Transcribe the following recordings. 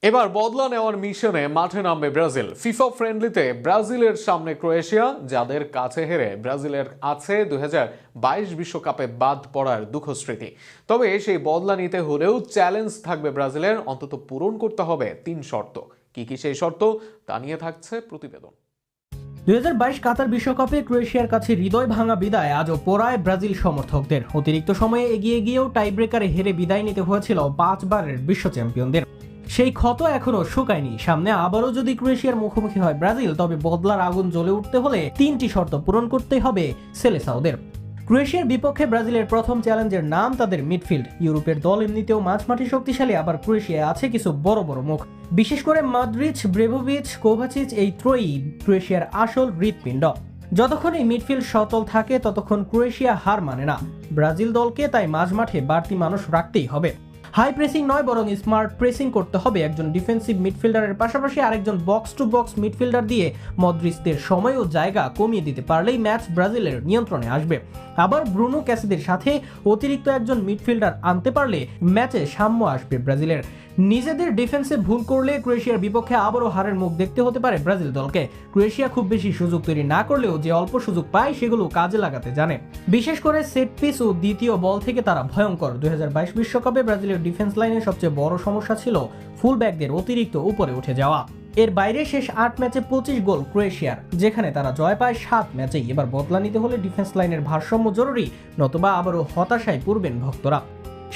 এবার বদলা নেওয়ার মিশনে মাঠে নামবে ব্রাজিল। ফিফা ফ্রেন্ডলিতে ব্রাজিলের সামনে ক্রোয়েশিয়া, যাদের কাছে হেরে ব্রাজিলের আছে 2022 বিশ্বকাপে বাদ পড়ার দুঃখস্মৃতি। তবে সেই বদলা নিতে হলেও চ্যালেঞ্জ থাকবে ব্রাজিলের, অন্তত পূরণ করতে হবে 3 শর্ত। কি কি সেই শর্ত, তা নিয়ে থাকছে প্রতিবেদন। 2022 কাতার বিশ্বকাপে ক্রোয়েশিয়ার কাছে হৃদয় ভাঙা বিদায় আজও পোড়ায় ব্রাজিল সমর্থকদের। অতিরিক্ত সময়ে এগিয়ে গিয়েও টাইব্রেকারে হেরে বিদায় নিতে হয়েছিল 5 বারের বিশ্ব চ্যাম্পিয়নদের। সেই ক্ষত এখনো শুকায়নি। সামনে আবারও যদি ক্রোয়েশিয়ার মুখোমুখি হয় ব্রাজিল, তবে বদলার আগুন জ্বলে উঠতে হলে 3টি শর্ত পূরণ করতেই হবে সেলেসাওদের। ক্রোয়েশিয়ার বিপক্ষে ব্রাজিলের প্রথম চ্যালেঞ্জের নাম তাদের মিডফিল্ড। ইউরোপের দল এমনিতেও মাঝমাঠে শক্তিশালী, আবার ক্রোয়েশিয়ায় আছে কিছু বড় বড় মুখ। বিশেষ করে মদ্রিচ, ব্রেভোভিচ, কোভাচিচ এই ত্রয়ী ক্রোয়েশিয়ার আসল হৃৎপিণ্ড। যতক্ষণ এই মিডফিল্ড সচল থাকে ততক্ষণ ক্রোয়েশিয়া হার মানে না। ব্রাজিল দলকে তাই মাঝমাঠে বাড়তি মানুষ রাখতেই হবে। হাই প্রেসিং নয়, বরং স্মার্ট প্রেসিং করতে হবে। একজন ডিফেন্সিভ মিডফিল্ডারের পাশাপাশি আরেকজন বক্স টু বক্স মিডফিল্ডার দিয়ে মদ্রিচদের সময় ও জায়গা কমিয়ে দিতে পারলেই ম্যাচ ব্রাজিলের নিয়ন্ত্রণে আসবে। আবার ব্রুনো ক্যাসিদের সাথে অতিরিক্ত একজন মিডফিল্ডার আনতে পারলে ম্যাচে সাম্য আসবে ব্রাজিলের। নিজেদের ডিফেন্সে ভুল করলে ক্রোয়েশিয়ার বিপক্ষে আবারও হারের মুখ দেখতে হতে পারে ব্রাজিল দলকে। ক্রোয়েশিয়া খুব বেশি সুযোগ তৈরি না করলেও যে অল্প সুযোগ পায় সেগুলো কাজে লাগাতে জানে। বিশেষ করে সেট পিস ও দ্বিতীয় বল থেকে তারা ভয়ঙ্কর। 2022 বিশ্বকাপে ব্রাজিলের ডিফেন্স লাইনের সবচেয়ে বড় সমস্যা ছিল ফুল ব্যাকদের অতিরিক্ত উপরে উঠে যাওয়া। এর বাইরে শেষ 8 ম্যাচে 25 গোল ক্রোয়েশিয়ার, যেখানে তারা জয় পায় 7 ম্যাচেই। এবার বদলা নিতে হলে ডিফেন্স লাইনের ভারসাম্য জরুরি, নতুবা আবারও হতাশায় পড়বেন ভক্তরা।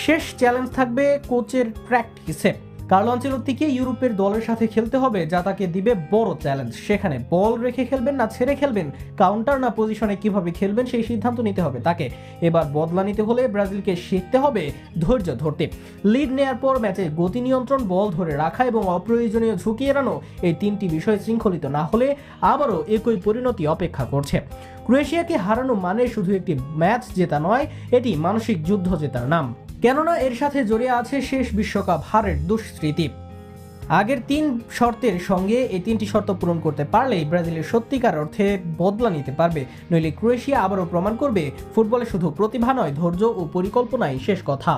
শেষ চ্যালেঞ্জ থাকবে কোচের প্র্যাকটিসে। কার্লো আনচেলত্তিকে ইউরোপের দলের সাথে খেলতে হবে, যা তাকে দিবে বড় চ্যালেঞ্জ। সেখানে বল রেখে খেলবেন না ছেড়ে খেলবেন, কাউন্টার না পজিশনে কিভাবে খেলবেন সেই সিদ্ধান্ত নিতে হবে তাকে। এবার বদলা নিতে হলে ব্রাজিলকে শিখতে হবে ধৈর্য ধরতে। লিড নেয়ার পর ম্যাচের গতি নিয়ন্ত্রণ, বল ধরে রাখা এবং অপ্রয়োজনীয় ঝুঁকি এড়ানো, এই 3টি বিষয় শৃঙ্খলিত না হলে আবারও একই পরিণতি অপেক্ষা করছে। ক্রোয়েশিয়াকে হারানো মানে শুধু একটি ম্যাচ জেতা নয়, এটি মানসিক যুদ্ধ জেতার নাম। কেননা এর সাথে জড়িয়ে আছে শেষ বিশ্বকাপ হারের দুঃস্মৃতি। আগের 3 শর্তের সঙ্গে এই 3টি শর্ত পূরণ করতে পারলেই ব্রাজিলের সত্যিকার অর্থে বদলা নিতে পারবে। নইলে ক্রোয়েশিয়া আবারও প্রমাণ করবে ফুটবলে শুধু প্রতিভা নয়, ধৈর্য ও পরিকল্পনাই শেষ কথা।